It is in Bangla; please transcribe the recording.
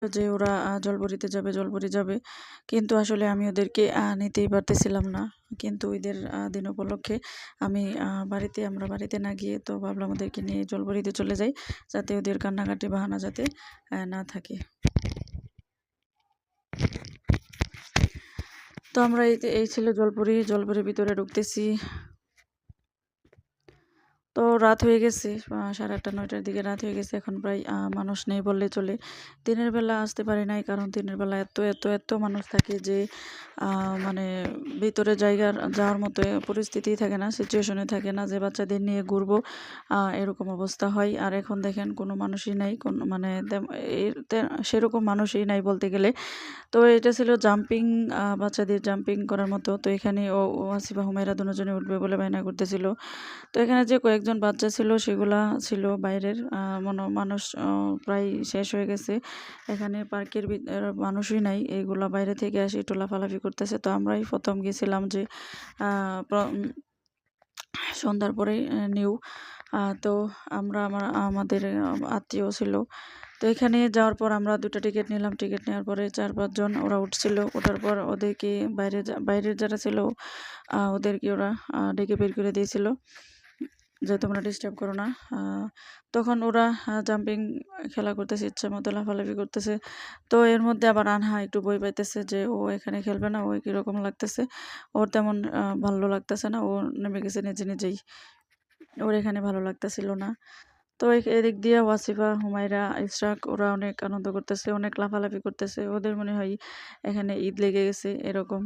যে ওরা জলপরীতে যাবে, জলপরী যাবে। কিন্তু আসলে আমি ওদেরকে নিতেই পারতেছিলাম না। কিন্তু ঈদের দিন উপলক্ষে আমি আমরা বাড়িতে না গিয়ে তো ভাবলাম ওদেরকে নিয়ে জলপরীতে চলে যাই, যাতে ওদের কান্নাকাটি বাহানা যাতে না থাকে। তো আমরা এই ছিল জলপরী, জলপরীর ভিতরে ঢুকতেছি। তো রাত হয়ে গেছে, 8:30 9টার দিকে রাত হয়ে গেছে। এখন প্রায় মানুষ নেই বললেই চলে। দিনের বেলা আসতে পারি নাই, কারণ দিনের বেলা এত মানুষ থাকে যে মানে ভিতরে যাওয়ার মতো পরিস্থিতিই থাকে না, সিচুয়েশনে থাকে না যে বাচ্চাদের নিয়ে ঘুরবো, এরকম অবস্থা হয়। আর এখন দেখেন কোনো মানুষই নাই, মানে সেরকম মানুষই নাই বলতে গেলে। তো এটা ছিল জাম্পিং, বাচ্চাদের জাম্পিং করার মতো। তো এখানে ও আসিফা হুমায়রা দুজনে উঠবে বলে বায়না করতেছিল। তো এখানে যে কয়েকজন বাচ্চা ছিল সেগুলা ছিল বাইরের, মানুষ প্রায় শেষ হয়ে গেছে। এখানে পার্কের মানুষই নাই, এইগুলা বাইরে থেকে আসে একটু লাফালাফি করতেছে। তো আমরাই প্রথম গেছিলাম যে সন্ধ্যার পরেই নিউ। তো আমাদের আত্মীয় ছিল। তো এখানে যাওয়ার পর আমরা 2টা টিকিট নিলাম। টিকিট নেওয়ার পরে 4-5 জন ওরা উঠছিল। ওঠার পর ওদেরকে বাইরের যারা ছিল ওদেরকে ওরা ডেকে বের করে দিয়েছিল যে তোমরা ডিস্টার্ব করো না। তখন ওরা জাম্পিং খেলা করতেছে, ইচ্ছা মতো লাফালাফি করতেছে। তো এর মধ্যে আবার আনহা একটু ভয় পাইতেছে যে ও এখানে খেলবে না, ও কীরকম লাগতেছে, ওর তেমন ভালো লাগতেছে না, ও নেমে গেছে নিজেই, ওর এখানে ভালো লাগতেছিল না। তো এদিক দিয়ে ওয়াসিফা, হুমায়রা, ইশরাক ওরা অনেক আনন্দ করতেছে, অনেক লাফালাফি করতেছে। ওদের মনে হয় এখানে ঈদ লেগে গেছে এরকম।